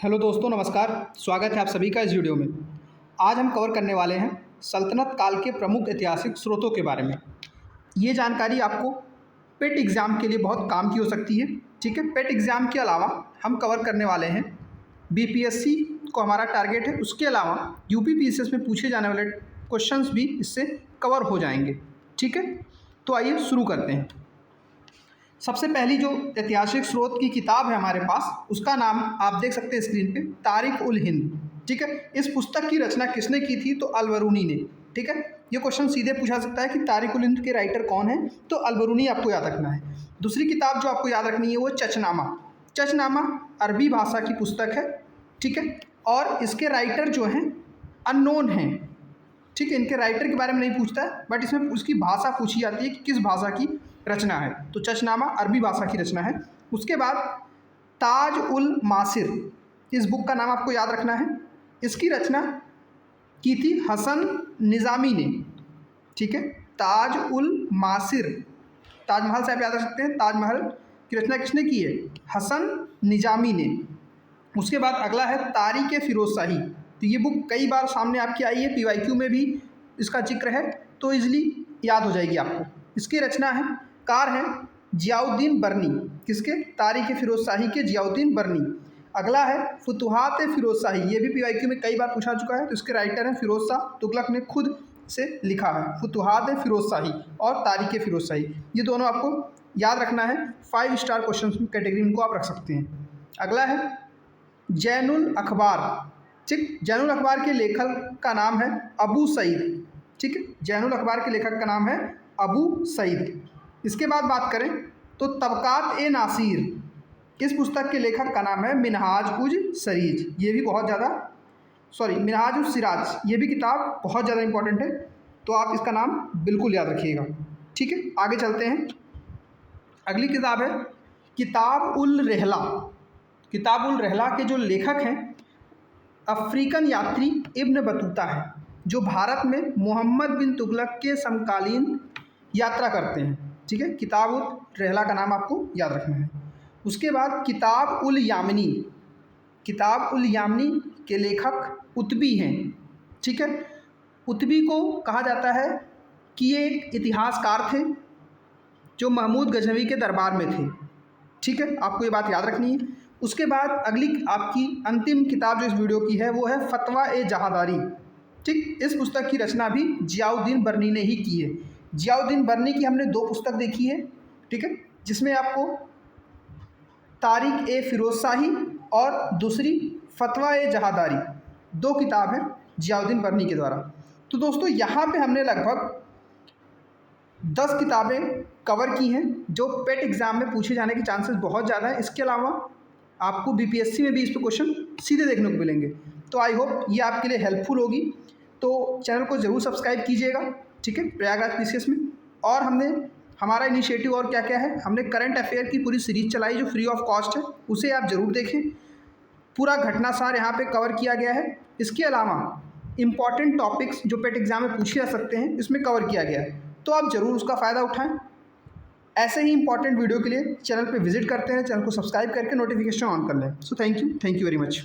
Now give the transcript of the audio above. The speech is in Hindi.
हेलो दोस्तों, नमस्कार। स्वागत है आप सभी का इस वीडियो में। आज हम कवर करने वाले हैं सल्तनत काल के प्रमुख ऐतिहासिक स्रोतों के बारे में। ये जानकारी आपको पेट एग्ज़ाम के लिए बहुत काम की हो सकती है। ठीक है, पेट एग्ज़ाम के अलावा हम कवर करने वाले हैं बीपीएससी को हमारा टारगेट है, उसके अलावा यूपीपीसीएस में पूछे जाने वाले क्वेश्चंस भी इससे कवर हो जाएंगे। ठीक है, तो आइए शुरू करते हैं। सबसे पहली जो ऐतिहासिक स्रोत की किताब है हमारे पास, उसका नाम आप देख सकते हैं स्क्रीन पे, तारिक उल हिंद। ठीक है, इस पुस्तक की रचना किसने की थी? तो अलबरूनी ने। ठीक है, ये क्वेश्चन सीधे पूछा सकता है कि तारिक उल हिंद के राइटर कौन है? तो अलबरूनी आपको याद रखना है। दूसरी किताब जो आपको याद रखनी है वो चचनामा। चचनामा अरबी भाषा की पुस्तक है। ठीक है, और इसके राइटर जो हैं अननोन हैं। ठीक है, इनके राइटर के बारे में नहीं पूछता है, बट इसमें उसकी भाषा पूछी जाती है कि किस भाषा की रचना है। तो चचनामा अरबी भाषा की रचना है। उसके बाद ताज उल मासिर, इस बुक का नाम आपको याद रखना है। इसकी रचना की थी हसन निज़ामी ने। ठीक है, ताज उल मासिर, ताजमहल से आप याद रख सकते हैं। ताजमहल की रचना किसने की है? हसन निज़ामी ने। उसके बाद अगला है तारीख़ फ़िरोज़ शाही। तो ये बुक कई बार सामने आपकी आई है, पीवाईक्यू में भी इसका जिक्र है, तो इजली याद हो जाएगी आपको। इसकी रचना है, कार है जियाउद्दीन बरनी। किसके? तारीख़ फ़िरोज़ शाही के जियाउद्दीन बरनी। अगला है फुतुहात फ़िरोज़ शाही, ये भी पीवाईक्यू में कई बार पूछा चुका है। तो इसके राइटर हैं फ़िरोज़ शाह तुगलक ने खुद से लिखा है, फुतुहात फ़िरोज़ शाही और तारीख़ फ़िरोज़ शाही। ये दोनों आपको याद रखना है। 5 स्टार क्वेश्चन कैटेगरी इनको आप रख सकते हैं। अगला है जैनुल अखबार। ठीक, जैनुल अखबार के लेखक का नाम है अबू सईद। ठीक है, जैनुल अखबार के लेखक का नाम है अबू सईद। इसके बाद बात करें तो तबकात ए नासिर, इस पुस्तक के लेखक का नाम है मिनहाज उज सरीज। ये भी बहुत ज़्यादा मिनहाज उज सिराज, ये भी किताब बहुत ज़्यादा इंपॉर्टेंट है, तो आप इसका नाम बिल्कुल याद रखिएगा। ठीक है, आगे चलते हैं। अगली किताब है किताब उल रहला। किताब उल रहला के जो लेखक हैं अफ्रीकन यात्री इब्न बतूता है, जो भारत में मोहम्मद बिन तुगलक के समकालीन यात्रा करते हैं। ठीक है, किताब उल रहला का नाम आपको याद रखना है। उसके बाद किताब उल यामिनी। किताब उल यामिनी के लेखक उतबी हैं। ठीक है, उतबी को कहा जाता है कि ये एक इतिहासकार थे जो महमूद गजनवी के दरबार में थे। ठीक है, आपको ये बात याद रखनी है। उसके बाद अगली आपकी अंतिम किताब जो इस वीडियो की है वो है फतवा ए जहादारी। ठीक, इस पुस्तक की रचना भी जियाउद्दीन बरनी ने ही की है। जियाउद्दीन बरनी की हमने 2 पुस्तक देखी है। ठीक है, जिसमें आपको तारीख़ ए फ़िरोज़ शाही और दूसरी फतवा ए जहादारी, 2 किताब हैं जियाउद्दीन बरनी के द्वारा। तो दोस्तों यहाँ पे हमने लगभग 10 किताबें कवर की हैं जो पेट एग्ज़ाम में पूछे जाने के चांसेस बहुत ज़्यादा है। इसके अलावा आपको बीपीएससी में भी इस पर क्वेश्चन सीधे देखने को मिलेंगे। तो आई होप ये आपके लिए हेल्पफुल होगी। तो चैनल को ज़रूर सब्सक्राइब कीजिएगा। ठीक है, प्रयागराज पीसीएस में। और हमने हमारा इनिशिएटिव और क्या क्या है, हमने करंट अफेयर की पूरी सीरीज चलाई जो फ्री ऑफ कॉस्ट है, उसे आप ज़रूर देखें। पूरा घटनासार यहाँ पे कवर किया गया है। इसके अलावा इम्पॉर्टेंट टॉपिक्स जो पेट एग्ज़ाम में पूछे जा सकते हैं इसमें कवर किया गया है, तो आप ज़रूर उसका फ़ायदा उठाएँ। ऐसे ही इंपॉर्टेंट वीडियो के लिए चैनल पे विजिट करते हैं, चैनल को सब्सक्राइब करके नोटिफिकेशन ऑन कर लें। So thank you very much.